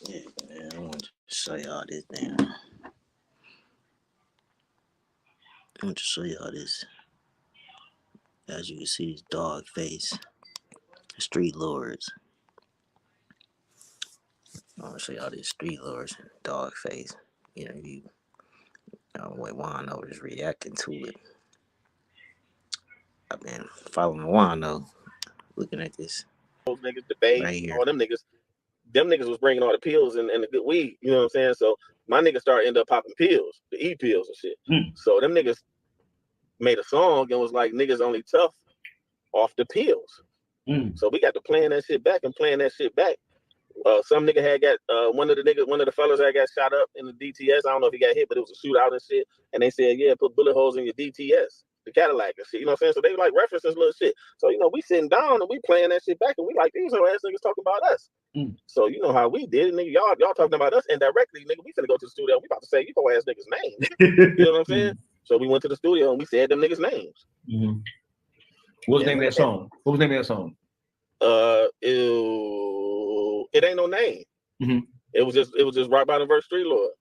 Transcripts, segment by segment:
Yeah, man, I want to show y'all this damn. I want to show y'all this. As you can see, it's DawgFace, Streetlordz. I want to show y'all this Streetlordz and DawgFace. You know, what juan-o is reacting to it. I've been following juan-o, looking at this. Those niggas debate, right here. All them niggas was bringing all the pills and the good weed. You know what I'm saying? So my niggas started end up popping pills, the E pills and shit. So them niggas made a song and was like, niggas only tough off the pills. So we got to playing that shit back. Some nigga had got one of the fellas that got shot up in the DTS. I don't know if he got hit, but it was a shootout and shit. And they said, yeah, put bullet holes in your DTS, the Cadillac and shit. You know what I'm saying? So they like references little shit. So we sitting down and we playing that shit back, and we like, these are ass niggas talking about us. So you know how we did it, nigga. Y'all talking about us indirectly, nigga. We finna go to the studio. We about to say you go ass niggas' names. You know what I'm saying? So we went to the studio and we said them niggas' names. What was the name of that song? What was the name of that song? It ain't no name. It was just Rock Bottom verse Streetlordz.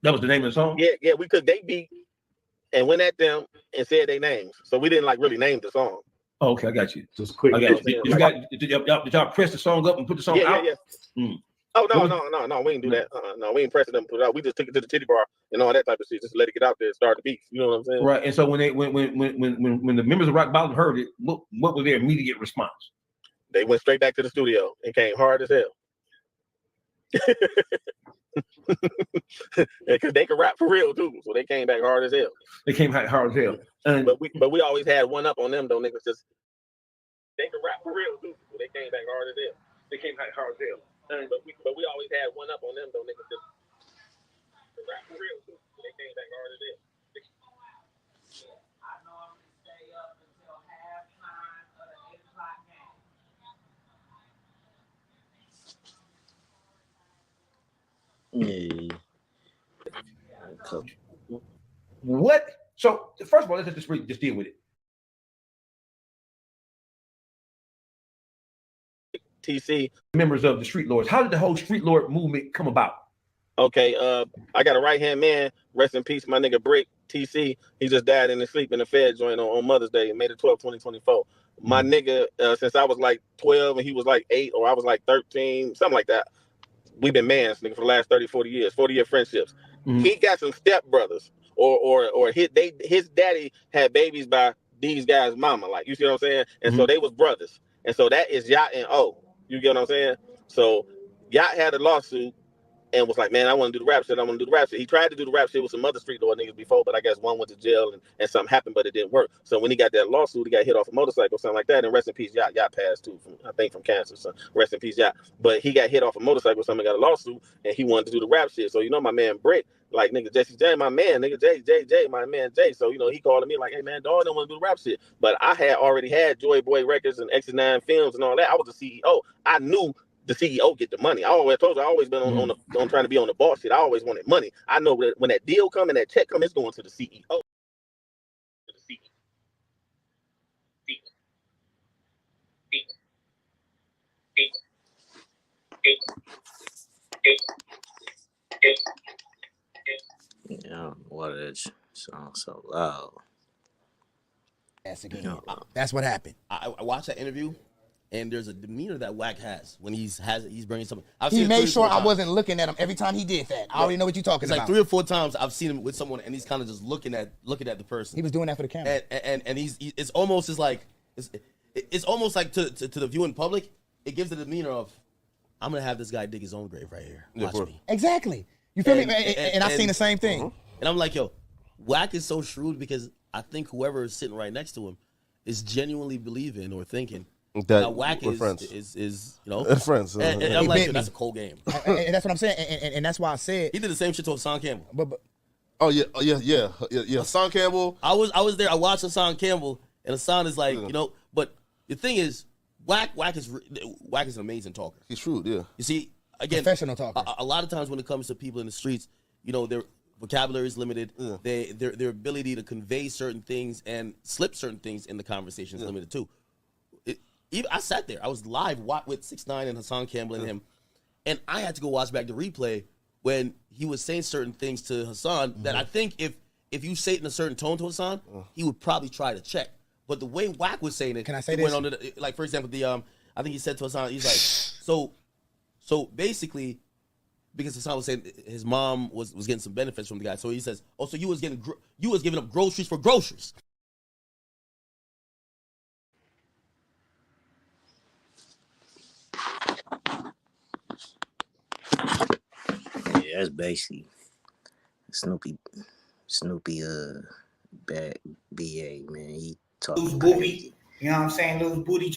That was the name of the song? Yeah, we took they beat and went at them and said their names. So we didn't like really name the song. Oh, okay, I got you. Just quick. I got you. Did y'all press the song up and put the song out? Yeah. Oh no, we didn't do that. No, we didn't press it up and put it out. We just took it to the titty bar and all that type of shit. Just let it get out there and start the beef. You know what I'm saying? Right. And so when the members of Rock Bottom heard it, what was their immediate response? They went straight back to the studio and came hard as hell. Because they could rap for real too, so they came back hard as hell. They came hard as hell. But we always had one up on them though, niggas. Just they could rap for real too, so they came back hard as hell. They came hard as hell. But we always had one up on them though, niggas. Just rap for real too, so they came back hard as hell. I normally stay up until halftime of the 8 o'clock game. Yeah. What? So first of all, let's just deal with it. TC, members of the Streetlordz. How did the whole Streetlord movement come about? Okay, I got a right-hand man. Rest in peace, my nigga Brick, TC. He just died in his sleep in the Fed joint on Mother's Day, May the 12th, 2024. My nigga, since I was like 12 and he was like 8, or I was like 13, something like that. We've been mans, nigga, for the last 30, 40 years, 40-year friendships. He got some stepbrothers, or his daddy had babies by these guys' mama, like, you see what I'm saying? And so they was brothers. And so that is Yacht and O. You get what I'm saying? So Yacht had a lawsuit and was like, man, I want to do the rap shit. He tried to do the rap shit with some other Streetlord niggas before, but I guess one went to jail and something happened, but it didn't work. So when he got that lawsuit, he got hit off a motorcycle or something like that. And rest in peace, Yacht passed too, from cancer. So rest in peace, Yacht. But he got hit off a motorcycle or something, got a lawsuit, and he wanted to do the rap shit. So my man Brick, like, nigga, Jesse J, my man, nigga, J, my man Jay. So, he calling me like, hey, man, dog, I don't want to do the rap shit. But I had already had Joy Boy Records and X9 Films and all that. I was the CEO. I knew the CEO get the money. I always been on trying to be on the boss shit. I always wanted money. I know that when that deal come and that check come, it's going to the CEO. To the CEO. Yeah, I don't know why that sounds so loud. That's what happened. I watched that interview, and there's a demeanor that Wack has when he's bringing something. He made sure I wasn't looking at him every time he did that. I already know what you're talking about. Like 3 or 4 times I've seen him with someone, and he's kind of just looking at the person. He was doing that for the camera, and it's almost it's almost like to the viewing public, it gives the demeanor of, I'm gonna have this guy dig his own grave right here. Watch me. Exactly. You feel me? And I've seen the same thing. And I'm like, yo, Wack is so shrewd because I think whoever is sitting right next to him is genuinely believing or thinking that Wack is friends. And I'm like, yo, that's a cold game. And that's what I'm saying. And that's why I said he did the same shit to Hassan Campbell. But Hassan Campbell. I was there. I watched Hassan Campbell, and Hassan is like, But the thing is, Wack is an amazing talker. He's shrewd, yeah. You see, again, professional talker. A lot of times when it comes to people in the streets, their vocabulary is limited. Yeah. Their ability to convey certain things and slip certain things in the conversation is limited too. I sat there. I was live with 6ix9ine and Hassan Campbell and him, And I had to go watch back the replay when he was saying certain things to Hassan that I think if you say it in a certain tone to Hassan, he would probably try to check. But the way Wack was saying it, Can I say he this? went on to, like, for example, I think he said to Hassan, he's like, so basically, because Hassan was saying his mom was getting some benefits from the guy, so he says, oh, so you was giving up groceries for groceries. Yeah, that's basically Snoopy, bad BA, man. He talking Loose crazy. booty, you know what I'm saying? Loose booty.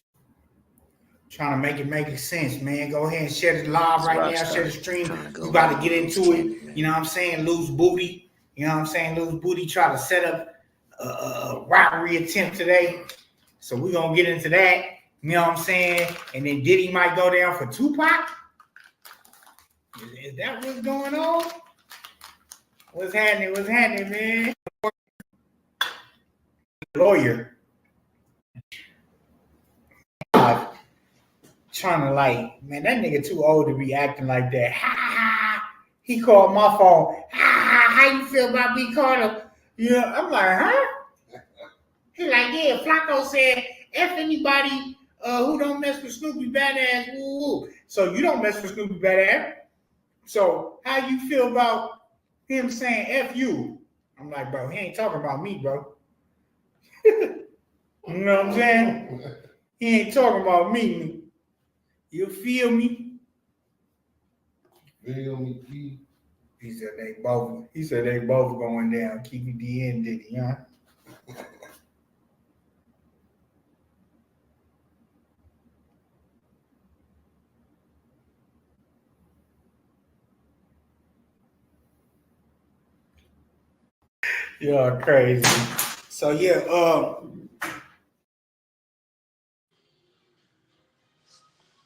Trying to make it sense, man. Go ahead and share this live right now. Share the stream. We about to get into it. You know what I'm saying? Loose booty. You know what I'm saying? Loose booty try to set up a robbery attempt today. So we're going to get into that. You know what I'm saying? And then Diddy might go down for Tupac. Is that what's going on? What's happening? What's happening, man? Lawyer. Trying to like, man, that nigga too old to be acting like that. Ha ha. He called my phone. Ha ha. How you feel about me calling him? Yeah, I'm like, huh? He like, yeah. Flacco said, F anybody who don't mess with Snoopy badass. Woo. So you don't mess with Snoopy badass. So how you feel about him saying F you? I'm like, bro, he ain't talking about me, bro. You know what I'm saying? He ain't talking about me. You feel me? Feel me, P. He said they both going down. Keep it the end, Diddy, huh? You're crazy. So yeah,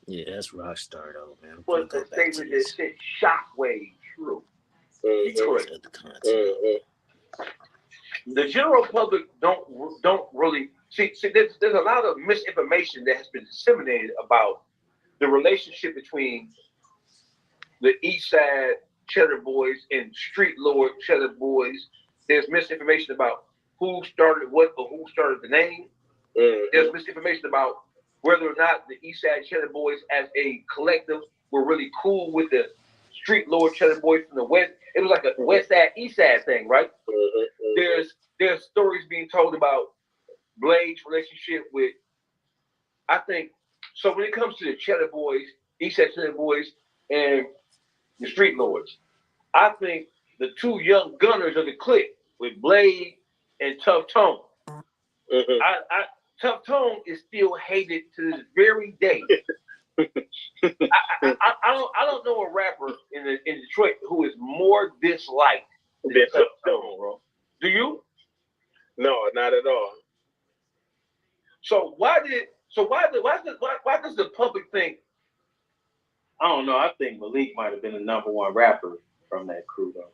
Yeah, that's Rockstar though, man. Was the statement that sent shockwave through Detroit. The general public don't really see. There's a lot of misinformation that has been disseminated about the relationship between the East Side Cheddar Boys and Streetlordz Cheddar Boys. There's misinformation about who started what or who started the name. There's misinformation about whether or not the East Side Cheddar Boys as a collective were really cool with the Streetlordz Cheddar Boys from the West. It was like a West Side, East Side thing, right? There's stories being told about Blade's relationship with, I think, so when it comes to the Cheddar Boys, East Side Cheddar Boys, and the Streetlordz, I think the two young gunners of the clique with Blade and Tough Tone. Tough Tone is still hated to this very day. I don't know a rapper in Detroit who is more disliked than Tough Tone, bro. Do you? No, not at all. So why does the public think? I don't know. I think Malik might have been the #1 rapper from that crew, though.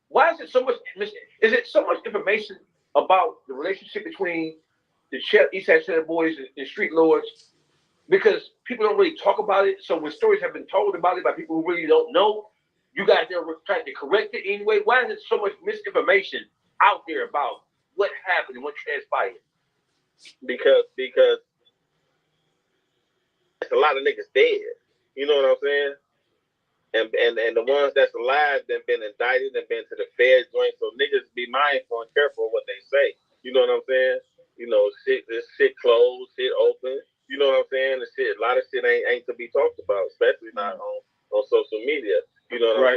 Why is it so much? Is it so much information about the relationship between the East Side Cheddar Boys and Streetlordz? Because people don't really talk about it. So when stories have been told about it by people who really don't know, you guys never tried to correct it anyway. Why is it so much misinformation out there about what happened and what transpired? Because a lot of niggas dead. You know what I'm saying? And the ones that's alive that been indicted and been to the Fed joint, so niggas be mindful and careful of what they say. You know what I'm saying? You know, this shit closed, shit open. You know what I'm saying? A lot of shit ain't to be talked about, especially not on social media. You know what I'm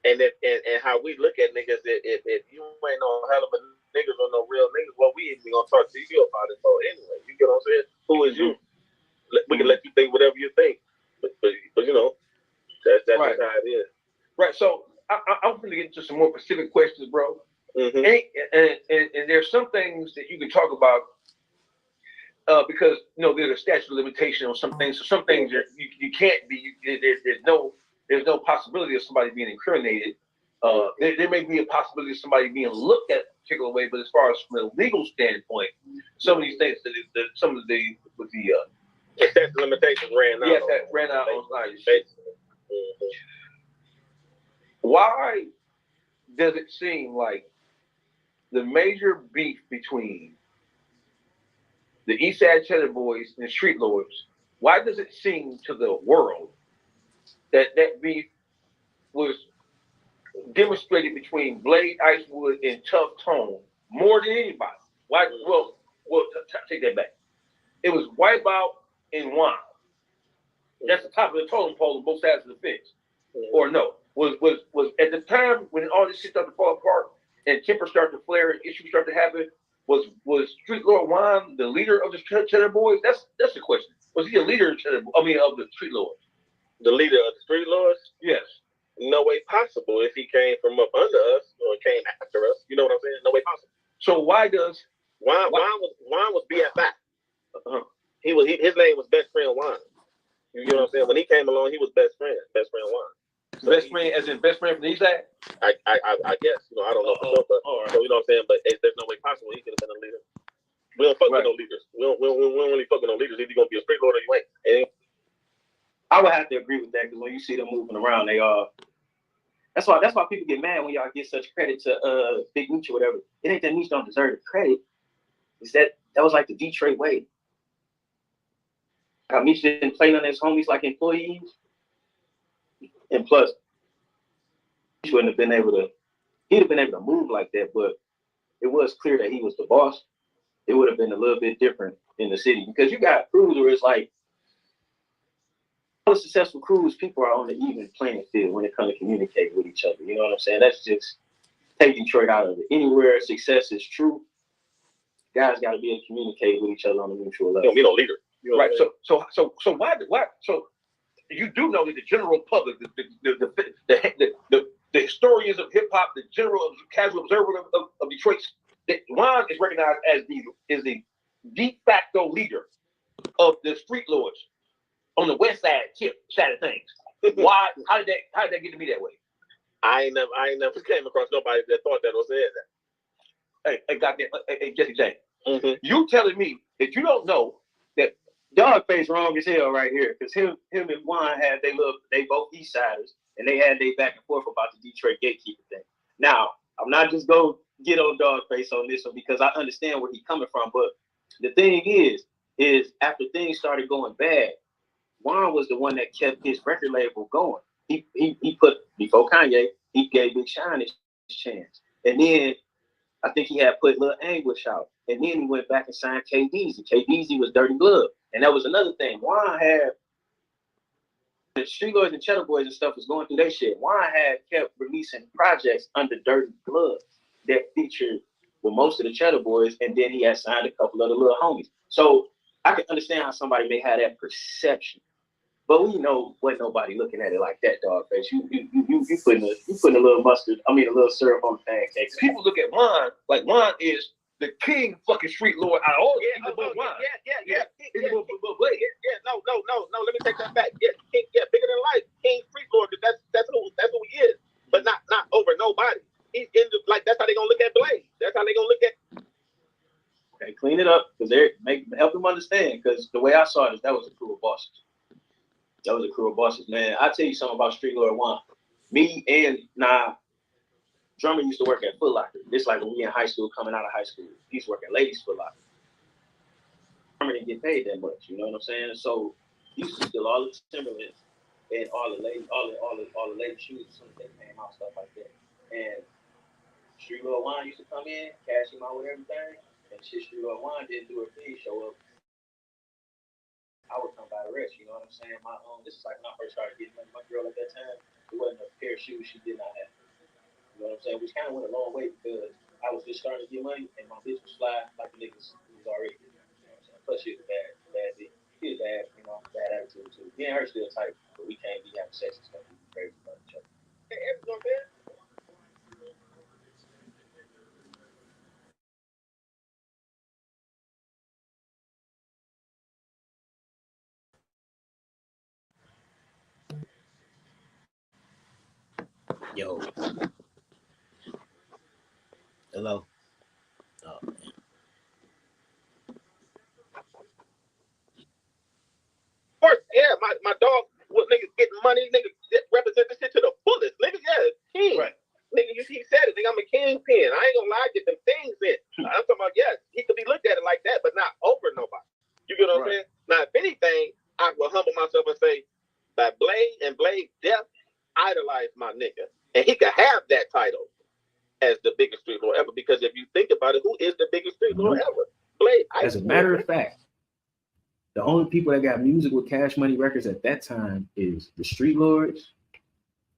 saying? And how we look at niggas, if you ain't no hell of a niggas or no real niggas, well, we ain't gonna talk to you about it for anyway. You get what I'm saying? Who is you? We can let you think whatever you think, but you know. That's right. Just how it is. Right. So I'm going to get into some more specific questions, bro. And there's some things that you can talk about because there's a statute of limitation on some things. So some things you can't be. There's no possibility of somebody being incriminated. There may be a possibility of somebody being looked at a particular way, but as far as from a legal standpoint, some of these things, with the statute of limitations ran out. Yes, that ran out on site. Why does it seem like the major beef between the East Side Cheddar Boys and Streetlordz, why does it seem to the world that beef was demonstrated between Blade Icewood and Tough Tone more than anybody? Why? Well, take that back. It was Wipeout and Juan. That's the top of the totem pole on both sides of the fence. Or no? Was at the time when all this shit started to fall apart and tempers started to flare and issues started to happen, was Streetlord Juan the leader of the Cheddar Boys? That's the question. Was he a leader of the Streetlordz? The leader of the Streetlordz? Yes. No way possible if he came from up under us or came after us. You know what I'm saying? No way possible. So why does Juan was BFI? His name was Best Friend Juan. You know what I'm saying? When he came along, he was best friend Juan. So best friend, as in best friend from the East Side? I guess. I don't know for sure, but so you know what I'm saying. But there's no way possible he could have been a leader. We don't fuck with no leaders. We don't really fuck with no leaders. Either you're gonna be a Streetlord or you ain't. I would have to agree with that because when you see them moving around, they are. That's why people get mad when y'all get such credit to Big Meech or whatever. It ain't that Meech don't deserve the credit. It's that was like the Detroit way. How Meech didn't play none of his homies like employees. And plus, he wouldn't have been able to. He'd have been able to move like that, but it was clear that he was the boss. It would have been a little bit different in the city because you got crews where it's like all the successful crews, people are on the even playing field when it comes to communicate with each other. You know what I'm saying? That's just take Detroit out of it. Anywhere success is true, guys got to be able to communicate with each other on a mutual level. You don't be no leader, you know, right? So why? So you do know that the general public, the historians of hip hop, the general casual observer of Detroit, that Juan is recognized as the de facto leader of the Streetlordz on the west side side of things. Why? How did that get to be that way? I ain't never came across nobody that thought that or said that. Hey, Jesse James, you telling me that you don't know that DawgFace wrong as hell right here because him and Juan had they both East Siders and they had their back and forth about the Detroit gatekeeper thing. Now I'm not just gonna get on DawgFace on this one because I understand where he's coming from, but the thing is after things started going bad, Juan was the one that kept his record label going. He put, before Kanye, he gave Big Sean his chance. And then I think he had put Lil Anguish out. And then he went back and signed K-Deezy. K-Deezy was Dirty Glove. And that was another thing. Juan had, the Streetlordz and Cheddar Boys and stuff was going through their shit. Juan had kept releasing projects under Dirty Glove that featured with most of the Cheddar Boys. And then he had signed a couple of the little homies. So I can understand how somebody may have that perception. But we know wasn't nobody looking at it like that, DawgFace. You putting a little mustard, a little syrup on the pancakes. People look at Juan like Juan is the king fucking Streetlord out of all Yeah. No, Let me take that back. Yeah, bigger than life, King Streetlord. That's who he is. But not over nobody. He's in like that's how they gonna look at Blade. That's how they gonna look at. Okay, clean it up because they help them understand. Because the way I saw it, that was a crew of bosses. That was a crew of bosses, man. I'll tell you something about Streetlord Juan. Me and Drummer used to work at Foot Locker. This like when we in high school, coming out of high school. He used to work at Ladies Foot Locker. Drummer didn't get paid that much, you know what I'm saying? So he used to steal all the Timberlands and all the ladies shoes as soon as they came out, stuff like that. And Streetlord Juan used to come in, cash him out with everything, and shit Streetlord Juan didn't do a thing, show up. I would come by the rest, you know what I'm saying? This is like when I first started getting money. My girl at that time, it wasn't a pair of shoes she did not have. You know what I'm saying? Which kind of went a long way because I was just starting to get money and my bitch was fly like the niggas was already. You know what I'm saying? Plus she was bad bitch. She was bad, bad attitude too. Me and her still tight, but we can't be having sex and stuff. We crazy about each other. Hey, everyone, man. Yo. Hello. Oh, man. I will humble myself and say that Blade and Blade Death idolized my nigga. And he could have that title as the biggest street lord ever. Because if you think about it, who is the biggest street lord ever? Blade. As a matter of fact, the only people that got music with Cash Money Records at that time is the Streetlordz,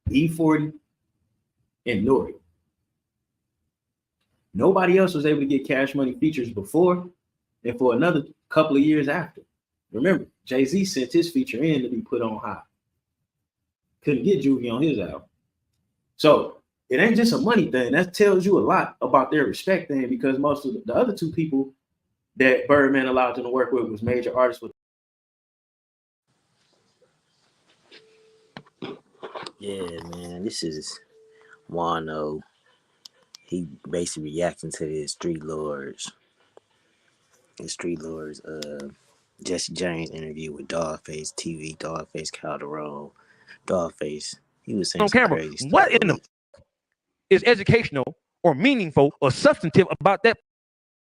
E40, and Nori. Nobody else was able to get Cash Money features before and for another couple of years after. Remember, Jay-Z sent his feature in to be put on high. Couldn't get Juvie on his album. So it ain't just a money thing. That tells you a lot about their respect thing, because most of the other two people that Birdman allowed them to work with was major artists with. Yeah, man, this is juan-o. He basically reacting to the Streetlordz. The Streetlordz, Jesse James interview with DawgFace TV, DawgFace Calderon, DawgFace. He was saying on camera. crazy stuff. What in the is educational or meaningful or substantive about that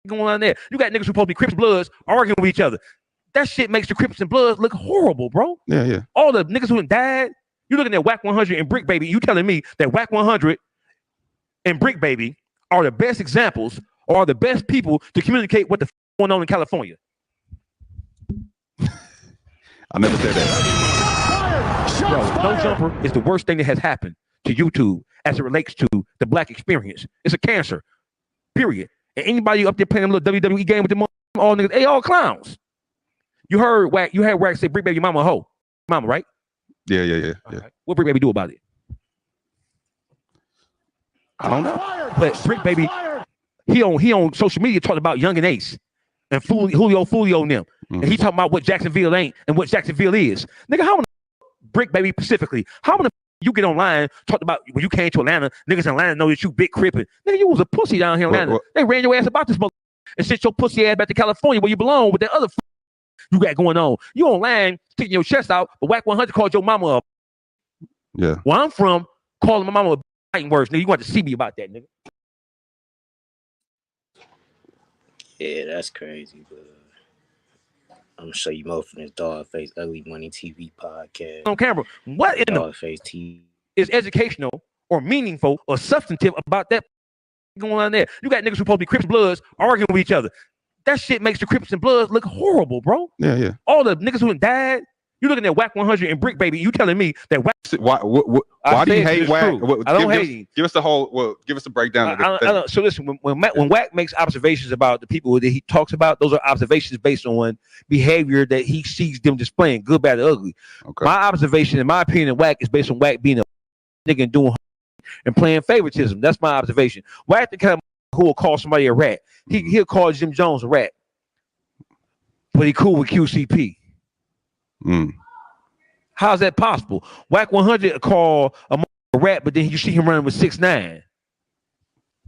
going on there? You got niggas who supposed to be Crips and Bloods arguing with each other. That shit makes the Crips and Bloods look horrible, bro. Yeah, yeah. All the niggas who died. You looking at Whack 100 and Brick Baby. You telling me that Whack 100 and Brick Baby are the best examples or are the best people to communicate what the going on in California? I never said that. Yo, No Jumper is the worst thing that has happened to YouTube as it relates to the black experience. It's a cancer, period. And anybody up there playing a little WWE game with them all niggas, they all clowns. You heard Whack say, Brick Baby, your mama a hoe. Mama, right? Yeah. Right. What Brick Baby do about it? I don't know. But Brick Baby, he on social media talking about Young and Ace and Julio and them. And he talking about what Jacksonville ain't and what Jacksonville is. Nigga, how many Brick Baby specifically, how many you get online talking about when you came to Atlanta, niggas in Atlanta know that you big crippin'. Nigga, you was a pussy down here in Atlanta. They ran your ass about this mother and sent your pussy ass back to California where you belong with that other you got going on. You online sticking your chest out, but Whack 100 called your mama up. Yeah. Where I'm from, calling my mama a fighting words. Nigga, you want to see me about that, nigga. Yeah, that's crazy, but I'm gonna show you more from this DawgFace Ugly Money TV podcast. On camera. What in the DawgFace TV is educational or meaningful or substantive about that going on there? You got niggas who supposed to be Crips and Bloods arguing with each other. That shit makes the Crips and Bloods look horrible, bro. Yeah. All the niggas who died. You looking at Whack 100 and Brick Baby. You telling me that Whack? Why do you hate Whack? I don't hate him. Give us the whole. Well, give us a breakdown. So listen, when Whack makes observations about the people that he talks about, those are observations based on behavior that he sees them displaying, good, bad, or ugly. Okay. My observation, in my opinion, of Whack is based on Whack being a nigga and doing and playing favoritism. That's my observation. Whack the kind of who will call somebody a rat. He'll call Jim Jones a rat, but he cool with QCP. How's that possible? Whack 100 call a rat, but then you see him running with 6ix9ine.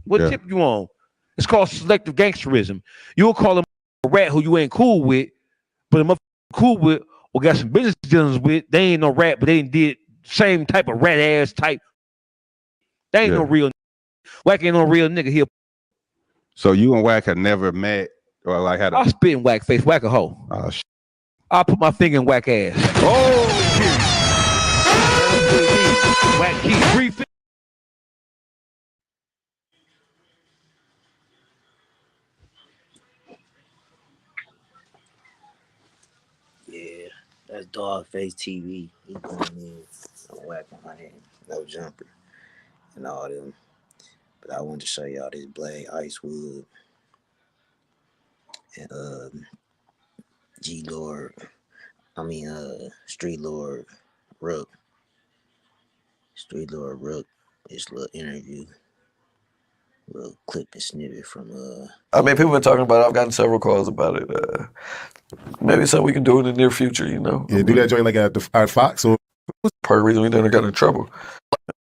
What tip you on? It's called selective gangsterism. You'll call him a rat who you ain't cool with, but a motherfucker cool with or got some business dealings with. They ain't no rat, but they did same type of rat ass type. They ain't no real. Whack ain't no real nigga. So you and Whack have never met or like had? I'll spit in Whack face. Whack a hoe. Oh, I'll put my finger in Whack ass. Oh, Whack key. 350. Yeah, that's DawgFace TV. He going in on Whack 100, No Jumper, and all them. But I wanted to show y'all this Blade Icewood and Streetlord Rook. Streetlord Rook, this little interview, little clip and snippet from I mean, people have been talking about it. I've gotten several calls about it. Maybe something we can do in the near future, you know. Yeah, do that joint like at Fox or part of the reason we never got in trouble.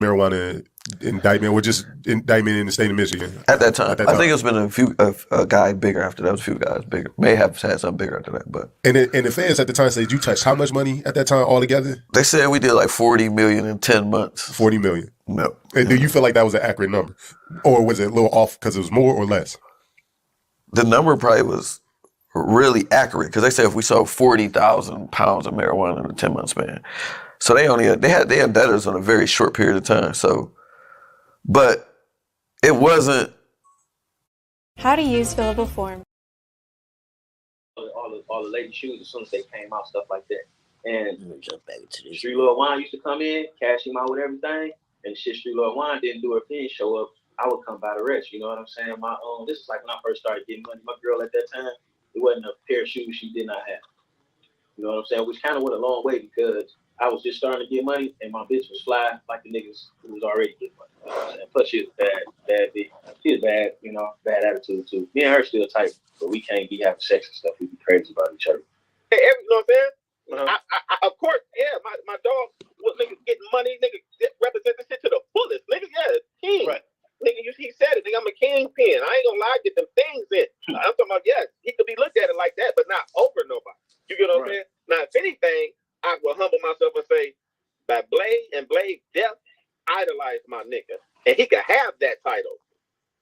Marijuana indictment or just indictment in the state of Michigan at that time. I think it's been a guy bigger after that. It was a few guys bigger. May have had something bigger after that, but and the feds at the time said you touched how much money at that time altogether? They said we did like 40 million in 10 months. 40 million. No. And do you feel like that was an accurate number, or was it a little off because it was more or less? The number probably was really accurate because they said if we sold 40,000 pounds of marijuana in a 10-month span, so they had debtors on a very short period of time. So, but it wasn't. How to use fillable form. All the lady shoes as soon as they came out, stuff like that. And jump back to this. Streetlordz Wine used to come in, cash him out with everything, and shit Streetlordz Wine didn't do her thing, show up. I would come by the rest, you know what I'm saying? My own. This is like when I first started getting money. My girl at that time, it wasn't a pair of shoes she did not have. You know what I'm saying? Which kind of went a long way because I was just starting to get money, and my bitch was fly like the niggas who was already getting money. You know what I'm saying? Plus, she was bad bitch. She was bad, you know, bad attitude too. Me and her still tight, but we can't be having sex and stuff. We be crazy about each other. Hey, you know what I'm saying? I, of course, yeah, my dog was nigga getting money, nigga represent the shit to the fullest, nigga. Yeah, king. Right. Nigga, he said it, nigga. I'm a kingpin. I ain't gonna lie, get them things in. I'm talking about, yes, he could be looked at it like that, but not over nobody. You get what I'm saying? Now, if anything, I will humble myself and say that Blade and Blade Death idolized my nigga, and he could have that title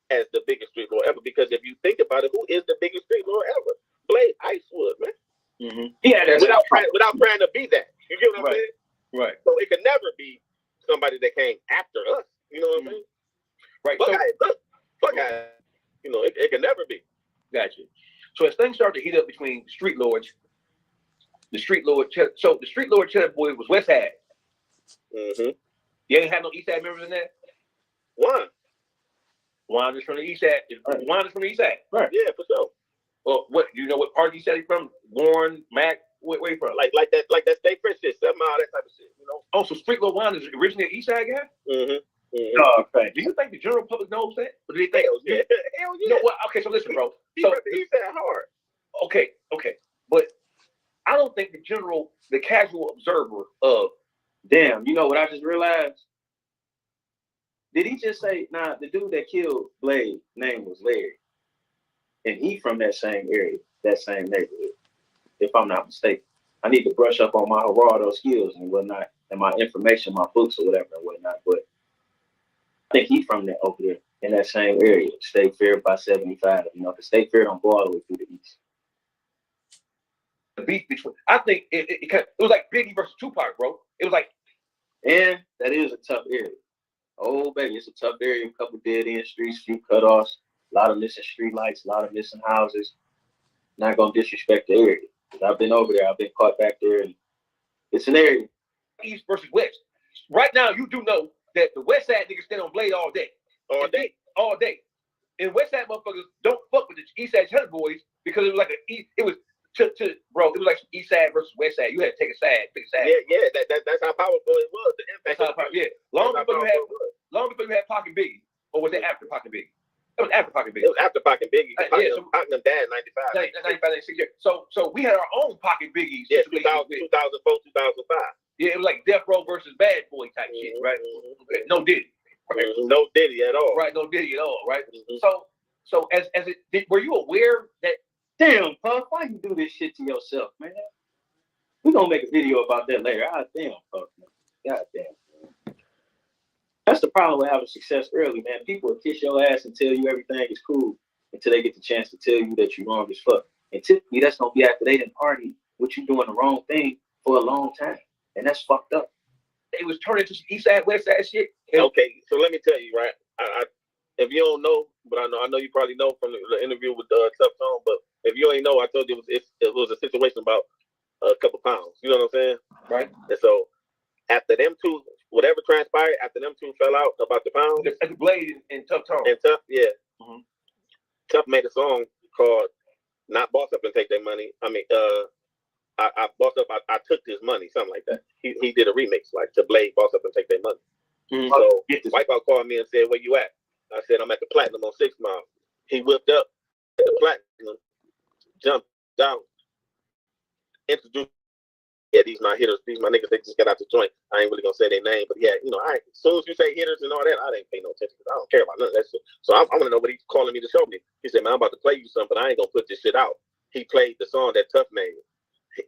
as the biggest street lord ever. Because if you think about it, who is the biggest street lord ever? Blade Icewood, man. Mm-hmm. Yeah, without trying to be that. You get what I'm saying? Right. So it could never be somebody that came after us. You know what I'm saying? Right. You know, it can never be. Gotcha. So as things started to heat up between Streetlordz, the Streetlordz Cheddar Boys was West Side. Mm-hmm. You ain't had no East Side members in there? Juan is from the East Side. Juan is from the East Side. Right. Yeah, for sure. Well, what do you know? What part of the East Side he's from? Warren, Mac, where you from? Like that State Fresh shit, 7 Mile, that type of shit. You know. Oh, so Streetlordz Juan is originally an East Side guy? Mm-hmm. Oh, okay. Do you think the general public knows that? Or do they think? Hell yeah. You know what? Okay, so listen, bro. He said hard. Okay. But I don't think the casual observer of, damn, you know what I just realized? Did he just say, nah, the dude that killed Blade name was Larry. And he from that same area, that same neighborhood, if I'm not mistaken. I need to brush up on my Gerardo skills and whatnot, and my information, my books or whatever and whatnot. But I think he from there over there in that same area, State Fair by 75. You know, the State Fair don't go all the way through the east. the beef between, I think it was like Biggie versus Tupac, bro. It was like, and that is a tough area. Oh, baby, it's a tough area. A couple dead end streets, few cutoffs, a lot of missing street lights, a lot of missing houses. Not gonna disrespect the area. I've been over there. I've been caught back there, and it's an area. East versus West. Right now, you do know that the West Side niggas stand on Blade all day. All day. And West Side motherfuckers don't fuck with the East Side Cheddar Boys because it was like bro, it was like East Side versus West Side. You had to take a side, pick a side. Yeah, that's how powerful it was. The impact. That's how powerful. Yeah. Long before you had Pac and Biggie, or was it after Pac and Biggie? It was after Pac and Biggie. It was after Pac and Biggie. Pac and them died in 95. 95, 96 years. So we had our own Pac and Biggies. Yeah, 2004, 2005. Yeah, it was like Death Row versus Bad Boy type shit, right? Okay. No Diddy. Right? No Diddy at all. Right, no Diddy at all, right? So as it were you aware that, damn, Puff, why you do this shit to yourself, man? We're gonna make a video about that later. God damn, Puff, man. God damn. That's the problem with having success early, man. People will kiss your ass and tell you everything is cool until they get the chance to tell you that you're wrong as fuck. And typically that's gonna be after they didn't party with you doing the wrong thing for a long time. And that's fucked up. It was turned into some East Side, West Side shit. Okay, so let me tell you, right? I if you don't know, but I know you probably know from the interview with Tough Tone, but if you ain't know, I told you it was a situation about a couple pounds. You know what I'm saying? Right. And so after them two, whatever transpired, after them two fell out about the pounds. The Blade and Tough Tone. And Tough, yeah. Mm-hmm. Tough made a song called "Not Boss Up and Take Their Money." I mean, I bossed up. I took his money, something like that. He did a remix like to Blade, "Boss Up and Take Their Money." Mm-hmm. So Wipeout called me and said, "Where you at?" I said, "I'm at the Platinum on 6 Mile." He whipped up at the Platinum, jumped out, introduced. Yeah, these my hitters. These my niggas. They just got out the joint. I ain't really gonna say their name, but yeah, as soon as you say hitters and all that, I didn't pay no attention because I don't care about none of that shit. So I want to know what he's calling me to show me. He said, "Man, I'm about to play you something, but I ain't gonna put this shit out." He played the song that Tough made,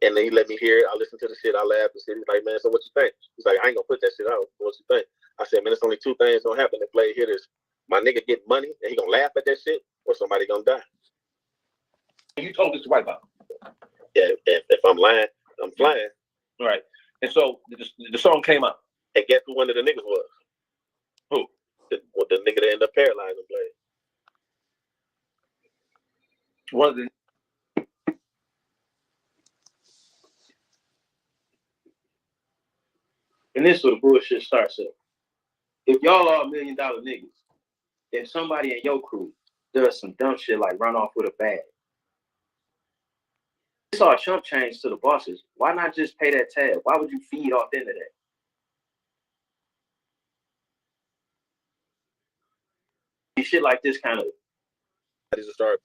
and then he let me hear it. I listened to the shit. I laughed and shit. He's like, "Man, so what you think?" He's like, "I ain't gonna put that shit out. What you think?" I said, "Man, there's only 2 things gonna happen if Blade hitters. My nigga get money and he gonna laugh at that shit, or somebody gonna die." So I want to know what he's calling me to show me. He said, "Man, I'm about to play you something, but I ain't gonna put this shit out." He said, "I ain't gonna put that shit out. What you think?" I said, "Man, it's only 2 things gonna happen if Blade hitters. My nigga get money and he gonna laugh at that shit, or somebody gonna die." You told this to White Bob. Yeah, if I'm lying, I'm flying. All right. And so the song came out. And guess who one of the niggas was? Who? The nigga that ended up paralyzed and played. One of the. And this is where the bullshit starts at. If y'all are $1 million niggas, if somebody in your crew does some dumb shit like run off with a bag, it's all chump change to the bosses. Why not just pay that tab? Why would you feed off into that? Shit like this kind of. Just start,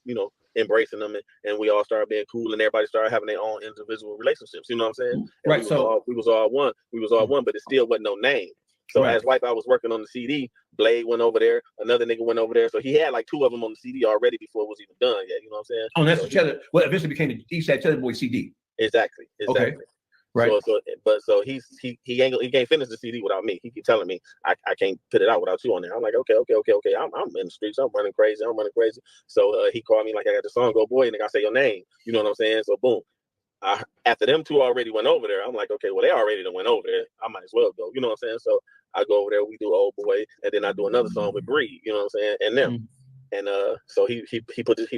embracing them, and we all started being cool, and everybody started having their own individual relationships. You know what I'm saying? And Right. we was all one. We was all one, but it still wasn't no name. So Right. as Wipeout was working on the CD, Blade went over there, another nigga went over there. So he had like 2 of them on the CD already before it was even done yet. You know what I'm saying? Oh, that's so the Cheddar. Well, eventually became the Eastside Cheddar Boy CD. Exactly. Okay. Right. So he can't finish the CD without me. He keep telling me I can't put it out without you on there. I'm like, okay. I'm in the streets. I'm running crazy. So he called me like, I got the song, go boy, and I say your name. You know what I'm saying? So boom. After them 2 already went over there, I'm like, okay, well they already done went over there. I might as well go. You know what I'm saying? So I go over there. We do Old Boy, and then I do another song with Breed. You know what I'm saying? And them. Mm-hmm. And so he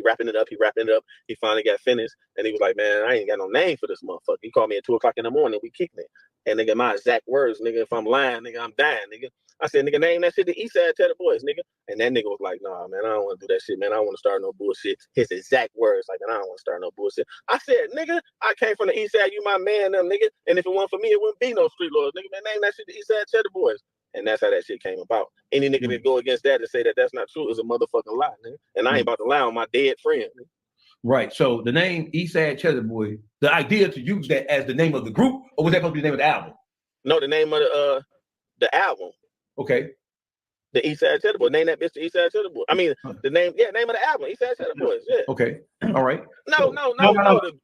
wrapping it up. He finally got finished, and he was like, "Man, I ain't got no name for this motherfucker." He called me at 2:00 in the morning. We kicked it, and nigga, my exact words, nigga, if I'm lying, nigga, I'm dying, nigga. I said, nigga, name that shit the Eastside Cheddar Boys, nigga. And that nigga was like, "Nah, man, I don't want to do that shit, man. I don't want to start no bullshit." His exact words, like, "I don't want to start no bullshit." I said, "Nigga, I came from the Eastside. You my man, them nigga. And if it weren't for me, it wouldn't be no Streetlordz, nigga. Man, name that shit the Eastside Cheddar Boys." And that's how that shit came about. Any nigga that go against that and say that that's not true is a motherfucking lie, nigga. And I ain't about to lie on my dead friend. Nigga. Right. So the name Eastside Cheddar Boy, the idea to use that as the name of the group, or was that supposed to be the name of the album? No, the name of the album. Okay. The Eastside Cheddar Boy. Name that bitch the Eastside Cheddar Boy. I mean, the name of the album, Eastside Cheddar Boys. Yeah. Okay. All right. No.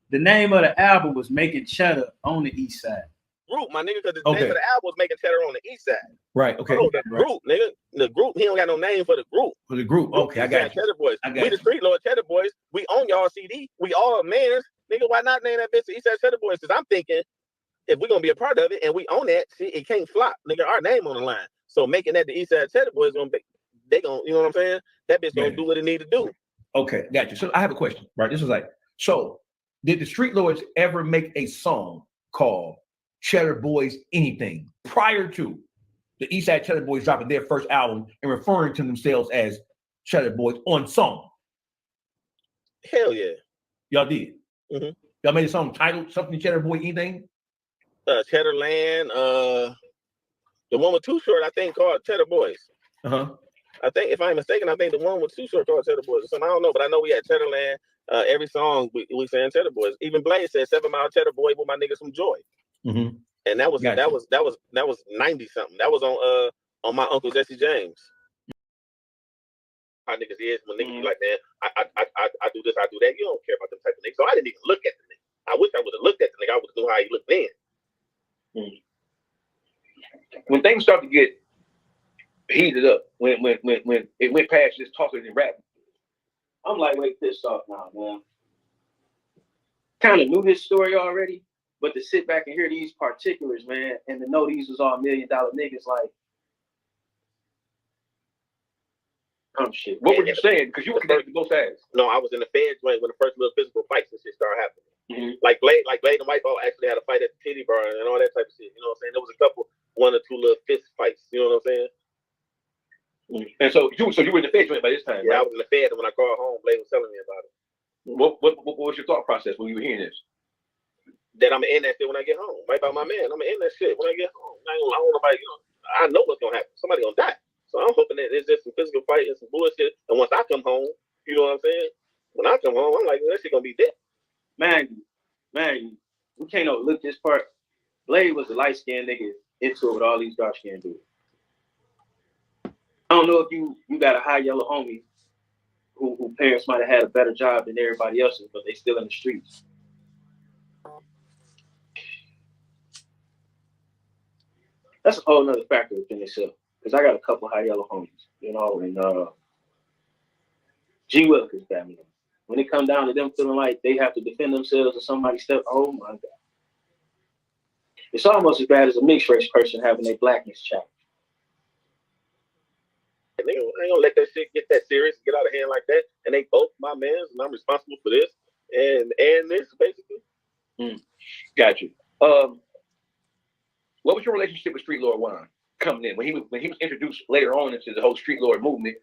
The name of the album was Making Cheddar on the East Side. Group, my nigga, because the name of the album was Making Cheddar on the East Side. Right. Okay. Oh, the group, nigga. The group, he don't got no name for the group. For the group. Okay, I got you. Cheddar Boys. We the Streetlordz Cheddar Boys. We own y'all CD. We all mans. Nigga, why not name that bitch the Eastside Cheddar Boys? Because I'm thinking, if we're gonna be a part of it and we own that shit, it can't flop. Nigga, our name on the line. So making that the Eastside Cheddar Boys gonna be, they gonna, you know what I'm saying? That bitch gonna do what it need to do. Okay, got you. So I have a question, right? This is like, so did the Streetlordz ever make a song called Cheddar Boys Anything prior to the Eastside Cheddar Boys dropping their first album and referring to themselves as Cheddar Boys on song? Hell yeah. Y'all did. Mm-hmm. Y'all made a song titled something Cheddar Boy Anything? Cheddarland, the one with Too Short, I think, called Cheddar Boys. Uh-huh. I think, if I'm mistaken, I think the one with Too Short called Cheddar Boys or something. I don't know, but I know we had Cheddarland. Every song we saying Cheddar Boys. Even Blade said 7 Mile Cheddar Boy with my niggas some joy. Mm-hmm. And that was 90 something. That was on my Uncle Jesse James. How niggas is when niggas be like, man, I do this, I do that. You don't care about them type of niggas. So I didn't even look at the nigga. I wish I would have looked at the nigga. I would have known how he looked then. When things start to get heated up, when it went past just talking and rapping, I'm like, wait, pissed off now, man. Kind of knew his story already, but to sit back and hear these particulars, man, and to know these was all $1 million niggas, like, shit. What were you saying? Because you were connected to both sides. No, I was in the Fed joint when the first little physical fights and shit started happening. Mm-hmm. Like Blade and Whiteball actually had a fight at the titty bar and all that type of shit. You know what I'm saying? There was a couple, 1 or 2 little fist fights. You know what I'm saying? Mm-hmm. And so you were in the Fed joint by this time, yeah, right? I was in the Fed, and when I called home, Blade was telling me about it. What was your thought process when you were hearing this? That I'm gonna end that shit when I get home. Right by my man, I'm gonna end that shit when I get home. I don't want nobody, I know what's gonna happen. Somebody gonna die. So I'm hoping that it's just some physical fight and some bullshit. And once I come home, you know what I'm saying? When I come home, I'm like, that shit gonna be dead. Man, we can't overlook this part. Blade was a light-skinned nigga into it with all these dark-skinned dudes. I don't know if you got a high yellow homie who parents might have had a better job than everybody else's, but they still in the streets. That's a whole nother factor within itself. Because I got a couple high yellow homies, and G Willikers got me. when it come down to them feeling like they have to defend themselves or somebody step, oh my God. It's almost as bad as a mixed race person having their blackness challenged. They ain't gonna let that shit get that serious, get out of hand like that. And they both my mans, and I'm responsible for this and this basically. Got you. What was your relationship with Streetlord Juan coming in when he was introduced later on into the whole Streetlord movement?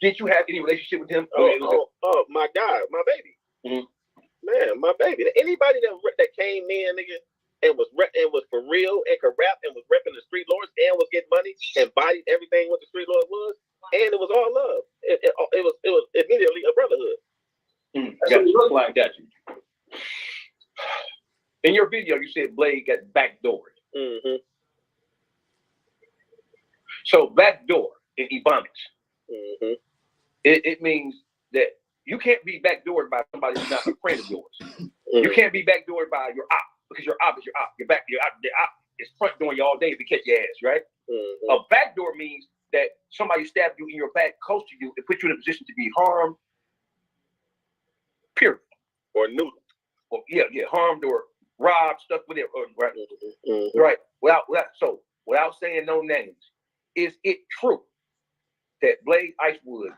Did you have any relationship with him? Oh, my God, my baby, man, my baby. Anybody that came in, nigga, and was for real and could rap and was repping the Streetlords and was getting money and bodied everything what the Streetlords was, and it was all love. It was immediately a brotherhood. Got you. Look like that. In your video, you said Blade got backdoored. So backdoor in Ebonics, it means that you can't be backdoored by somebody who's not a friend of yours. You can't be backdoored by your op, because your op is your op. Your op is front door you all day to catch your ass, right? A backdoor means that somebody stabbed you in your back close to you and put you in a position to be harmed, period. Or neutered. Or harmed or robbed, stuff with it, right? Right. Without saying no names, is it true that Blade Icewood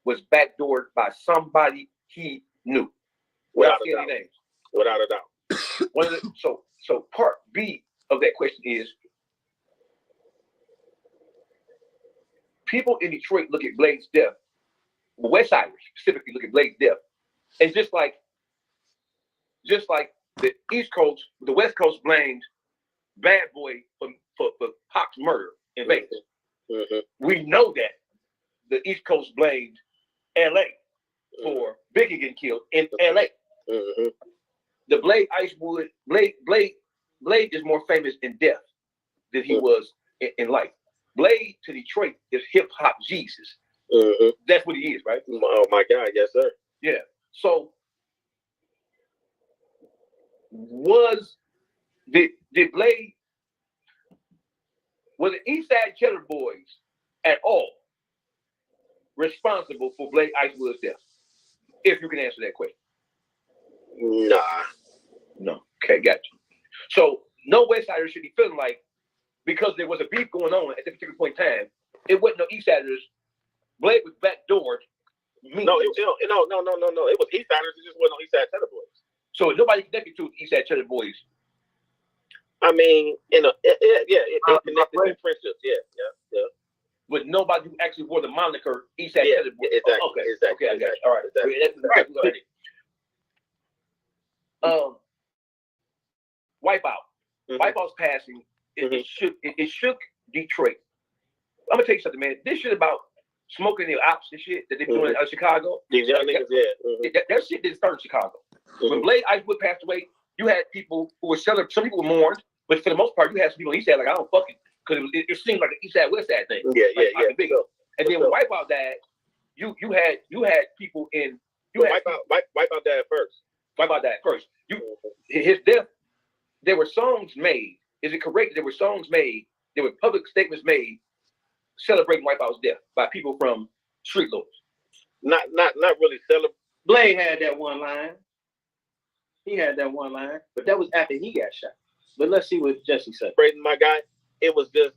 was backdoored by somebody he knew? Without saying any names. Without a doubt. So part B of that question is, people in Detroit look at Blade's death, West Siders specifically look at Blade's death, and just like the East Coast, the West Coast blamed Bad Boy for Pac's murder in Vegas. We know that the East Coast blamed LA for Biggie getting killed in LA. The Blade Icewood, Blade is more famous in death than he was in life. Blade to Detroit is hip hop Jesus. That's what he is, right? Oh my God, yes, sir. Yeah. So did Blade, were the East Side Cheddar Boys at all responsible for Blade Icewood's death? If you can answer that question. Nah. No. Okay, got you. So no Westsiders should be feeling like, because there was a beef going on at that particular point in time, it wasn't no Eastsiders. Blade was backdoored. No, it was Eastsiders. It just wasn't no Eastside Cheddar Boys. So nobody connected to Eastside Cheddar Boys. I mean, it connected to friendships. Yeah. But nobody who actually wore the moniker Eastside Cheddar Boys. Exactly. Okay, I got you. All right. Exactly. Wipeout. Wipeout's passing. It shook Detroit. I'm gonna tell you something, man. This shit about smoking the ops and shit that they're doing out of Chicago. These young niggas, that shit didn't start in Chicago. When Blade Icewood passed away, you had people who were selling. Some people were mourned, but for the most part, you had some people on the East Side like, I don't fucking, because it seemed like an East Side West Side thing. And then when Wipeout died, you had people in. Wipeout died first. Wipeout died first. His death. There were songs made. Is it correct? There were songs made. There were public statements made celebrating Wipeout's death by people from Streetlordz. Not really celebrating. Blade had that one line. He had that one line, but that was after he got shot. But let's see what Jesse said. Braden, my guy, it was just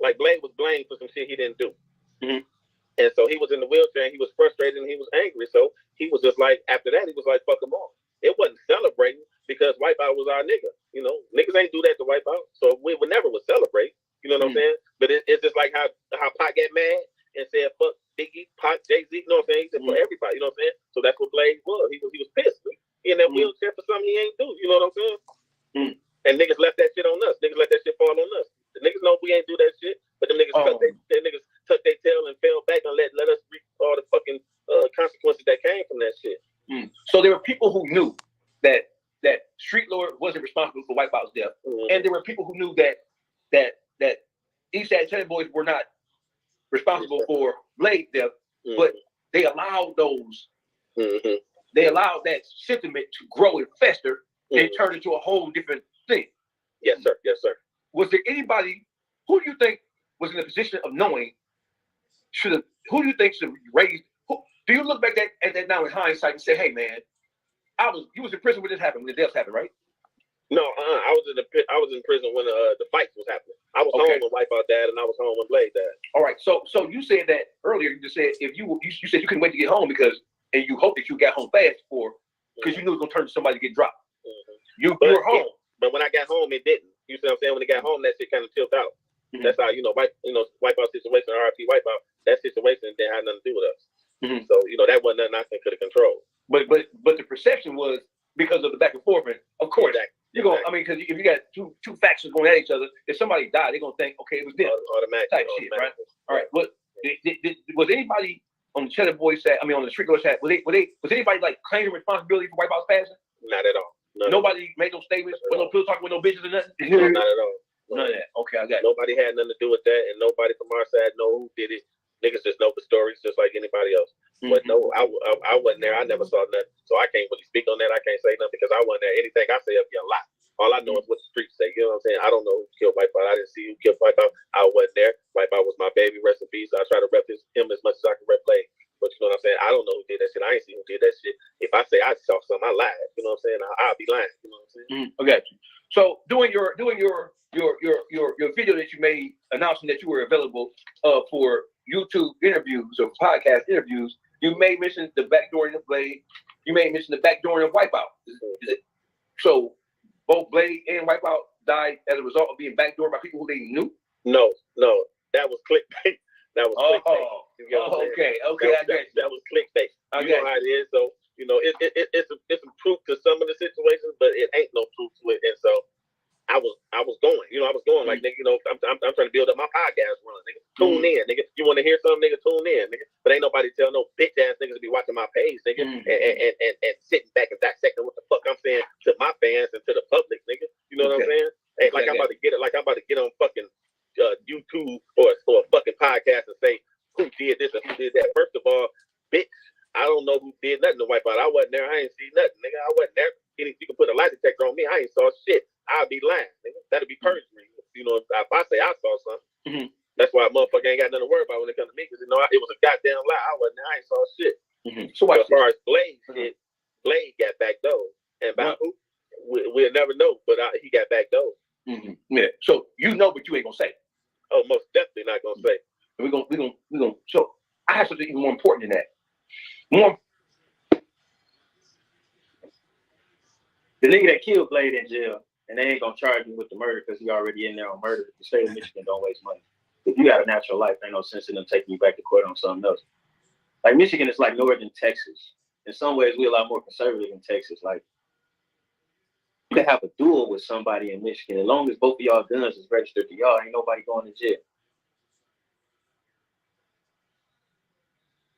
like Blade was blamed for some shit he didn't do. And so he was in the wheelchair and he was frustrated and he was angry. So he was just like, after that, he was like, fuck him off. It wasn't celebrating because Wipeout was our nigga. You know, niggas ain't do that to Wipeout. So we would never celebrate. You know what I'm saying? But it's just like how Pac got mad and said, fuck Biggie, Pac, Jay-Z. You know what I'm saying? He said, for everybody. You know what I'm saying? So that's what Blade was. He was pissed. He in that wheelchair for something he ain't do. You know what I'm saying? And niggas left that shit on us. Niggas let that shit fall on us. The niggas know we ain't do that shit, but them niggas tucked their tail and fell back and let us reap all the fucking consequences that came from that shit. So there were people who knew that Streetlord wasn't responsible for Wipeout's death, and there were people who knew that Eastside Cheddar Boys were not responsible for Blade's death, but they allowed those. They allowed that sentiment to grow and fester and turn into a whole different thing. Yes, sir. Yes, sir. Was there anybody who do you think was in a position of knowing who do you think should raise? Do you look back at that now in hindsight and say, hey man, you was in prison when this happened, when the deaths happened, right? No, I was in prison when the fights was happening. I was home when Wipeout died, and I was home when Blade died. All right, so you said that earlier. You just said you said you couldn't wait to get home and you hoped that you got home fast because you knew it was gonna turn to somebody to get dropped. You were home, but when I got home, it didn't. You see what I'm saying? When it got home, that shit kind of tilted out. That's how Wipeout situation, RIP Wipeout. That situation didn't have nothing to do with us. So that wasn't nothing I could have controlled. But the perception was because of the back and forth. And of course, you're going. I mean, because if you got two factions going at each other, if somebody died, they're gonna think, okay, it was them. Automatic type shit, right? All right. But was anybody on the Cheddar Boys side? I mean, on the Streetlordz side, was anybody like claiming responsibility for Wipeout's passing? Not at all. Nobody made no statements. With no pillow talking with no bitches or nothing. No, not at all. None of that. Okay, I got it. Nobody had nothing to do with that, and nobody from our side know who did it. Niggas just know the stories just like anybody else. But no, I wasn't there. I never saw nothing, so I can't really speak on that. I can't say nothing because I wasn't there. Anything I say up here a lot. All I know is what the streets say. You know what I'm saying? I don't know who killed Wipeout. I didn't see who killed Wipeout. I wasn't there. Wipeout was my baby. Rest in peace. I try to rep him as much as I can rep Blade. But you know what I'm saying? I don't know who did that shit. I ain't seen who did that shit. If I say I saw something, I lied. You know what I'm saying? I'll be lying. You know what I'm saying? Okay. So doing your video that you made announcing that you were available for YouTube interviews or podcast interviews, you made mention the backdooring of Blade. You made mention the backdooring of Wipeout. So both Blade and Wipeout died as a result of being backdoored by people who they knew? No. That was clickbait. That was clickbait. Okay. That was clickbait. You know how it is. So it's some truth to some of the situations, but it ain't no truth to it. And so I was going. I was going like nigga. I'm trying to build up my podcast run. Nigga, tune in, nigga. You want to hear something, nigga? Tune in, nigga. But ain't nobody tell no bitch ass niggas to be watching my page, nigga, and sitting back and dissecting what the fuck I'm saying to my fans and to the public, nigga. You know what I'm saying? Hey, like I'm about to get it. Like I'm about to get on fucking YouTube or a fucking podcast and say who did this or who did that. First of all, bitch, I don't know who did nothing to Wipeout. I wasn't there. I ain't see nothing, nigga. I wasn't there. You can put a lie detector on me. I ain't saw shit. I'll be lying, nigga. That'll be perjury. If I say I saw something, that's why a motherfucker ain't got nothing to worry about when it comes to me, because it was a goddamn lie. I wasn't there. I ain't saw shit. So as far as Blade shit, Blade got backdoored, and about who we'll never know, but he got backdoored. Yeah. So but you ain't gonna say. Oh, most definitely not gonna say. We're gonna. So I have something even more important than that. The nigga that killed Blade in jail, and they ain't gonna charge him with the murder because he already in there on murder. The state of Michigan don't waste money. If you got a natural life, ain't no sense in them taking you back to court on something else. Like Michigan is like northern Texas. In some ways, we're a lot more conservative in Texas. Like you can have a duel with somebody in Michigan as long as both of y'all guns is registered to y'all. Ain't nobody going to jail.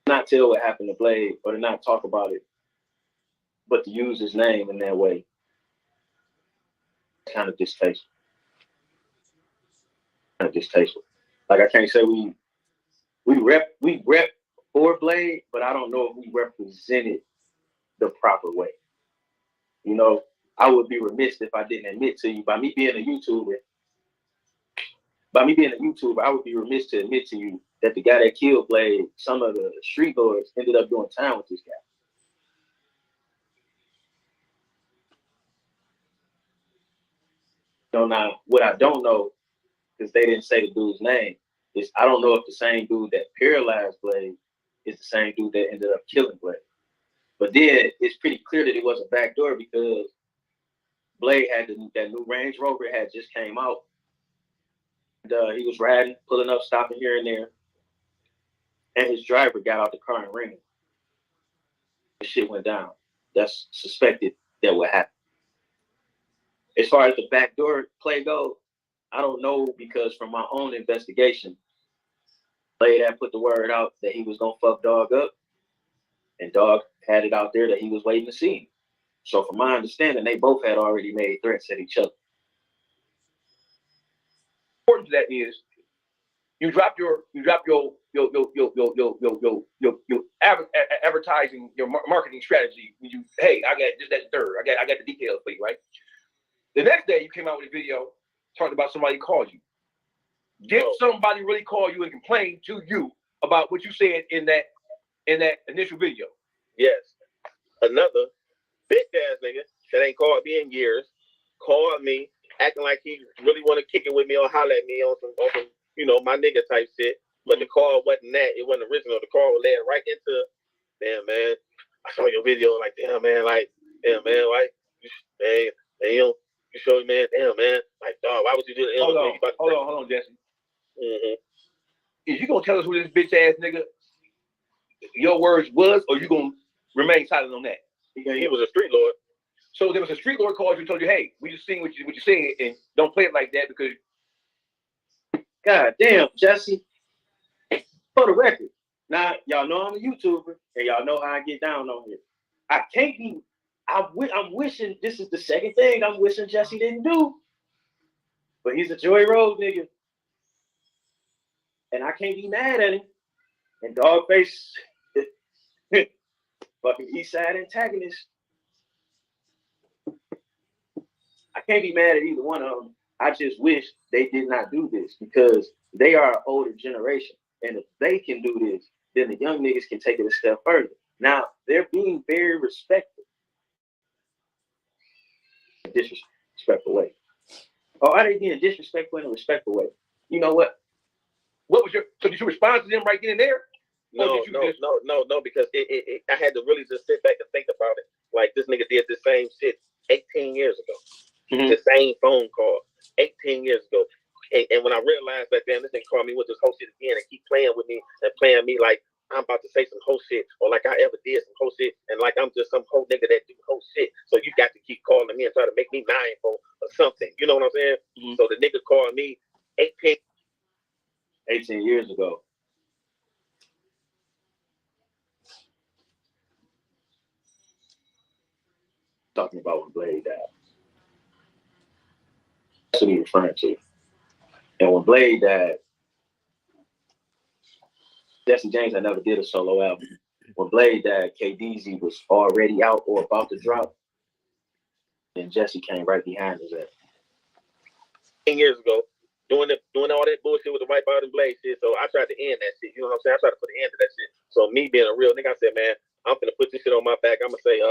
Not tell what happened to Blade or to not talk about it, but to use his name in that way. Kind of distasteful. Like I can't say we rep for Blade, but I don't know if we represented the proper way. I would be remiss if I didn't admit to you, by me being a YouTuber, I would be remiss to admit to you that the guy that killed Blade, some of the Streetlordz ended up doing time with this guy. So now, what I don't know, because they didn't say the dude's name, is I don't know if the same dude that paralyzed Blade is the same dude that ended up killing Blade. But then it's pretty clear that it was a backdoor because Blade had that new Range Rover had just came out. And, he was riding, pulling up, stopping here and there. And his driver got out the car and ran him. The shit went down. That's suspected that would happen. As far as the backdoor play goes, I don't know because from my own investigation, Blade had put the word out that he was going to fuck Dawg up. And Dawg had it out there that he was waiting to see him. So from my understanding, they both had already made threats at each other. Important to that is you drop your advertising, your marketing strategy. Hey, I got this, that, third. I got the details for you, right? The next day you came out with a video talking about somebody called you. Did somebody really call you and complain to you about what you said in that initial video? Yes. Another bitch ass nigga that ain't called me in years called me acting like he really want to kick it with me or holler at me on some my nigga type shit. But the call wasn't that. It wasn't original. The call led right into, damn man, I saw your video. Like damn man, like you showed me, man, damn man, like dog, why would you do that? Hold on, Jesse. Mm-hmm. Is you gonna tell us who this bitch ass nigga your words was, or you gonna remain silent on that? He was a street lord. So there was a street lord called you and told you, hey, we just seen what you saying, and don't play it like that because. God damn, Jesse. For the record, now y'all know I'm a YouTuber, and y'all know how I get down on here. I can't be. I'm wishing this is the second thing I'm wishing Jesse didn't do, but he's a Joy Road nigga, and I can't be mad at him. And DawgFace, fucking East Side antagonist. I can't be mad at either one of them. I just wish they did not do this because they are an older generation. And if they can do this, then the young niggas can take it a step further. Now, they're being very respectful. Disrespectful way. Or are they being disrespectful in a respectful way? You know what? So did you respond to them right then and there? No, because I had to really just sit back and think about it. Like this nigga did the same shit 18 years ago. Mm-hmm. The same phone call 18 years ago. And when I realized that, damn, this nigga called me with this whole shit again and keep playing with me and playing me like I'm about to say some whole shit or like I ever did some whole shit and like I'm just some whole nigga that do whole shit. So you got to keep calling me and try to make me mindful or something. You know what I'm saying? Mm-hmm. So the nigga called me 18 years ago. Talking about when Blade died. That's what he's referring to. And when Blade died, Jesse James, I never did a solo album. When Blade died, KDZ was already out or about to drop. And Jesse came right behind us. 10 years ago, doing all that bullshit with the Wipeout and Blade shit. So I tried to end that shit. You know what I'm saying? I tried to put an end to that shit. So me being a real nigga, I said, man, I'm gonna put this shit on my back. I'm gonna say,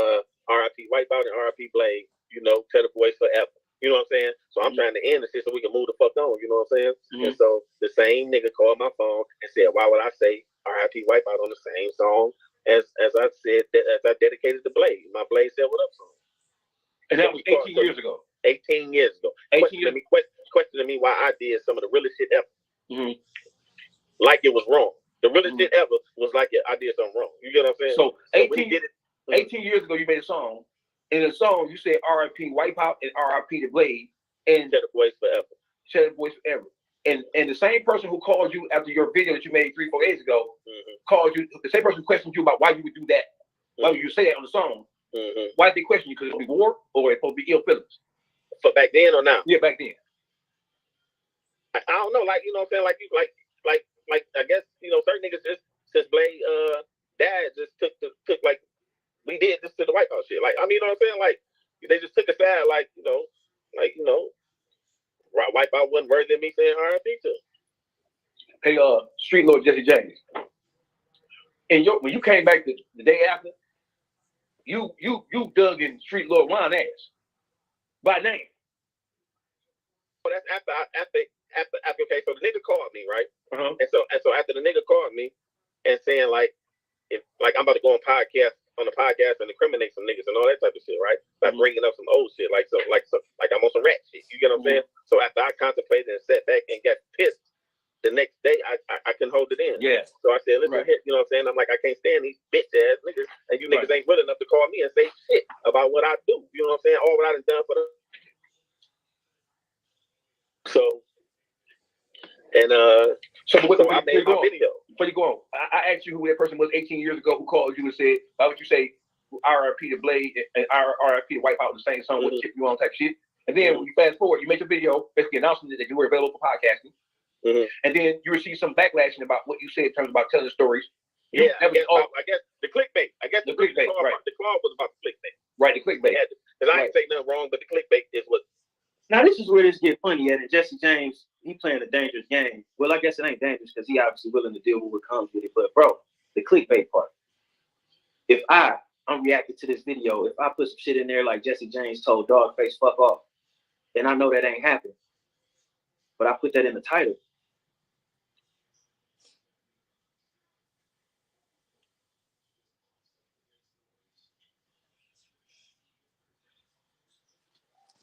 RIP Wipeout and RIP Blade. You know, tell the boys forever. You know what I'm saying? So I'm trying to end this shit so we can move the fuck on. You know what I'm saying? Mm-hmm. And so the same nigga called my phone and said, why would I say RIP Wipeout on the same song as I said, as I dedicated to Blade? My Blade Said What Up song. And that was 18 years ago. 18 years ago. Questioning me why I did some of the realest shit ever. Mm-hmm. Like it was wrong. The realest shit ever was like I did something wrong. You get what I'm saying? So 18 years ago, you made a song. In the song, you said RIP Wipeout and RIP the Blade. And Share the Voice Forever. Share the Voice Forever. And the same person who called you after your video that you made 3-4 days ago called you, the same person who questioned you about why you would do that, why would you say that on the song. Why did they question you? Because it would be war or it supposed to be ill feelings? For back then or now? Yeah, back then. I don't know, like, you know what I'm saying? Like I guess, you know, certain niggas just, since Blade died, just took like, we did this to the Wipeout shit. Like, I mean, you know what I'm saying? Like, they just took a side, like, Wipeout wasn't worthy of me saying RIP to. Hey, Streetlordz Jesse James. And when you came back the day after, you dug in Streetlordz Juan ass by name. Well, that's after okay, so the nigga called me, right? And so after the nigga called me and saying like, if like I'm about to go on the podcast and incriminate some niggas and all that type of shit, right? By bringing up some old shit, like I'm on some rat shit. You get what I'm saying? So after I contemplated and sat back and got pissed, the next day I couldn't hold it in. Yeah. So I said, listen, you know what I'm saying? I'm like, I can't stand these bitch ass niggas, and you niggas ain't real enough to call me and say shit about what I do. You know what I'm saying? All what I done for them. So I made my video. Before you go on, I asked you who that person was 18 years ago who called you and said, why would you say RIP the Blade and RIP the Wipeout the same song with shit you on type shit? And then when you fast forward, you make a video basically announcing that you were available for podcasting. And then you received some backlash about what you said in terms about telling stories. Yeah, I guess the clickbait. I guess the clickbait, right. The claw was about the clickbait. Right, the clickbait. Because I ain't say nothing wrong, but the clickbait is what. Now this is where this get funny at. And Jesse James, he playing a dangerous game. Well, I guess it ain't dangerous because he obviously willing to deal with what comes with it. But bro, the clickbait part. if I'm reacting to this video, if I put some shit in there like Jesse James told DawgFace fuck off, and I know that ain't happened, but I put that in the title.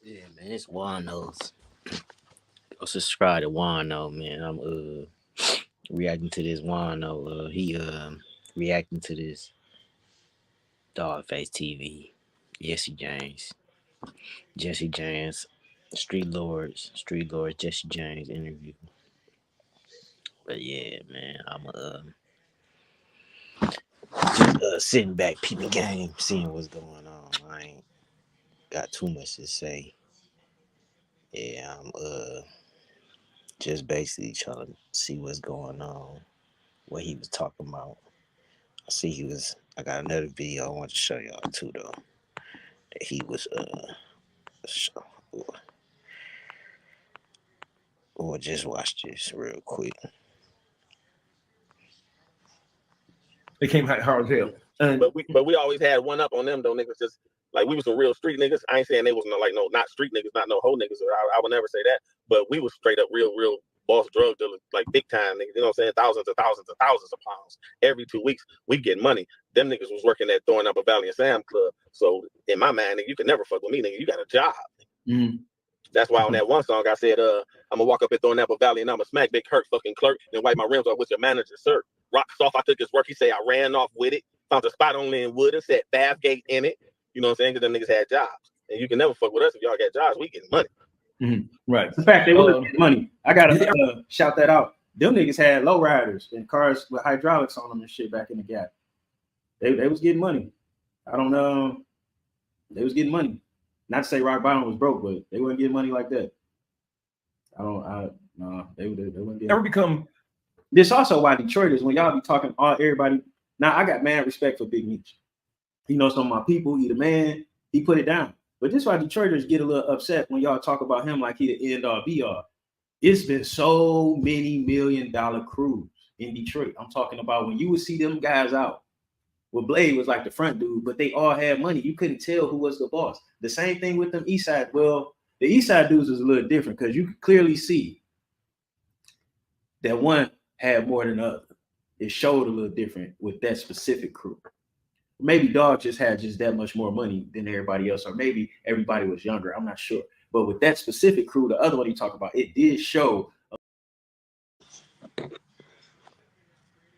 Yeah, man, it's juan-o's. Go subscribe to juan-o, man. I'm reacting to this juan-o. He reacting to this DawgFace TV. Jesse James, Streetlordz, Jesse James interview. But yeah, man, I'm just sitting back, peeping game, seeing what's going on. I ain't got too much to say. Yeah, I'm just basically trying to see what's going on, what he was talking about. I got another video I want to show y'all too though. That he was or just watch this real quick. They came hard as hell. But we always had one up on them though, niggas. Just like we was some real street niggas. I ain't saying they was not street niggas, not no hoe niggas. I would never say that. But we was straight up real boss drug dealers, like big time niggas. You know what I'm saying? Thousands of pounds every 2 weeks. We get money. Them niggas was working at Throwing Up a Valley and Sam Club. So in my mind, nigga, you can never fuck with me, nigga. You got a job. Mm-hmm. That's why on that one song I said, I'm gonna walk up at Throwing Up a Valley and I'm gonna smack Big Kirk fucking clerk and wipe my rims off with your manager, sir. Rocks off. I took his work. He say I ran off with it. Found a spot on Linwood and said Bathgate in it. You know what I'm saying? Because them niggas had jobs. And you can never fuck with us if y'all got jobs. We getting money. Mm-hmm. Right. The fact they was getting money. I gotta shout that out. Them niggas had lowriders and cars with hydraulics on them and shit back in the gap. They was getting money. I don't know. They was getting money. Not to say Rock Bottom was broke, but they wouldn't get money like that. They wouldn't get. Ever become. This also why Detroiters, when y'all be talking everybody. Now I got mad respect for Big Meech. He knows some of my people. He the man. He put it down. But this is why Detroiters get a little upset when y'all talk about him like he the end all be all. It's been so many $1 million crews in Detroit. I'm talking about when you would see them guys out. Well, Blade was like the front dude, but they all had money. You couldn't tell who was the boss. The same thing with them East Side. Well, the East Side dudes was a little different because you could clearly see that one had more than the other. It showed a little different with that specific crew. Maybe Dawg just had that much more money than everybody else, or maybe everybody was younger. I'm not sure. But with that specific crew, the other one he talked about, it did show.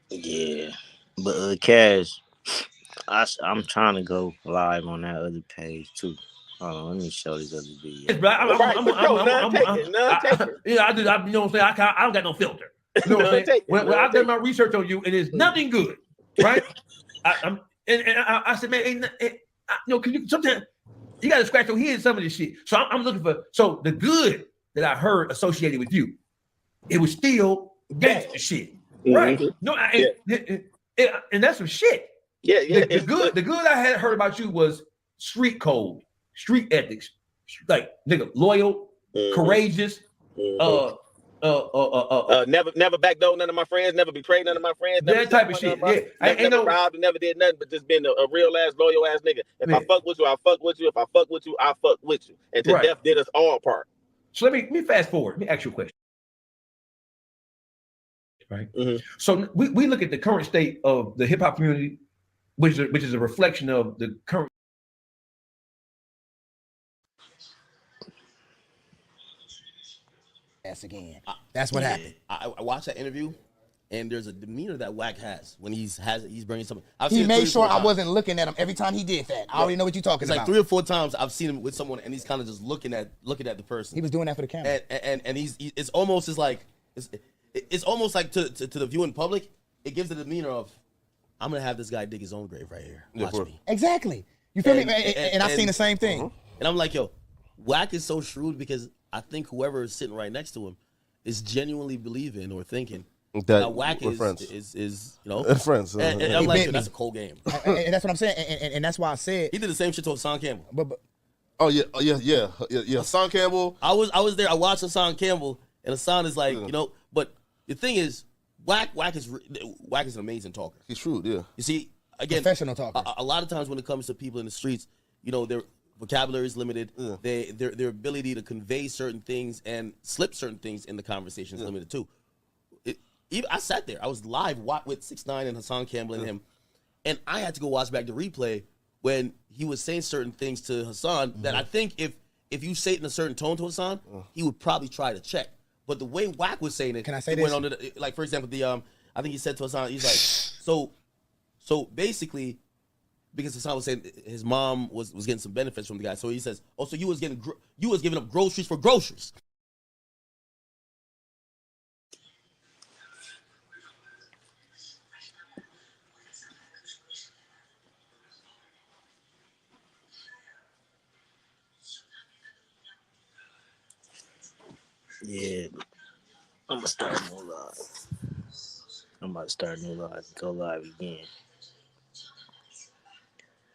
Yeah, but Cash, I'm trying to go live on that other page too. Hold on, let me show this other video. Yeah, I do. You know what I'm saying? I don't got no filter. You know what I'm saying? When I've done my research on you, it is nothing good, right? I said, man, cause sometimes you gotta scratch your head in some of this shit. So I'm looking for the good that I heard associated with you. It was still gangster shit, right? No, and that's some shit. Yeah. The good I had heard about you was street code, street ethics, like nigga, loyal, courageous, never backdoor none of my friends, never betrayed none of my friends, that type of shit. Yeah, never robbed, never did nothing, but just been a real ass, loyal ass nigga. If I fuck with you, I fuck with you. If I fuck with you, I fuck with you. And to death did us all part. So let me fast forward. Let me ask you a question. Right. Mm-hmm. So we look at the current state of the hip hop community, which is a reflection of the current. Again. That's what happened. I watched that interview, and there's a demeanor that Wack has when he's bringing something. He made sure I wasn't looking at him every time he did that. I already know what you're talking about. It's like 3 or 4 times I've seen him with someone, and he's kind of just looking at the person. He was doing that for the camera, and it's almost like to the viewing public, it gives the demeanor of, I'm gonna have this guy dig his own grave right here. Watch me. Exactly. You feel me? And I've seen the same thing. And I'm like, yo, Wack is so shrewd because I think whoever is sitting right next to him is genuinely believing or thinking that Wack is you know friends. And I'm like, yo, that's a cold game. And that's what I'm saying. And that's why I said he did the same shit to Hassan Campbell. But Hassan Campbell. I was there. I watched Hassan Campbell, and Hassan is like, you know. But the thing is, Wack is an amazing talker. He's shrewd. Yeah. You see, again, professional talkers. A lot of times when it comes to people in the streets, you know, their vocabulary is limited. Their ability to convey certain things and slip certain things in the conversation is limited too. I sat there. I was live with 6ix9ine and Hassan Campbell and him, and I had to go watch back the replay when he was saying certain things to Hassan that I think if you say it in a certain tone to Hassan, he would probably try to check. But the way Wack was saying it, can I say went this? on to like, for example, I think he said to Hassan, he's like, so basically, because Hassan was saying his mom was getting some benefits from the guy, so he says, oh, so you was giving up groceries for groceries. Yeah, I'm gonna start a new live. I'm about to start a new live. Go live again.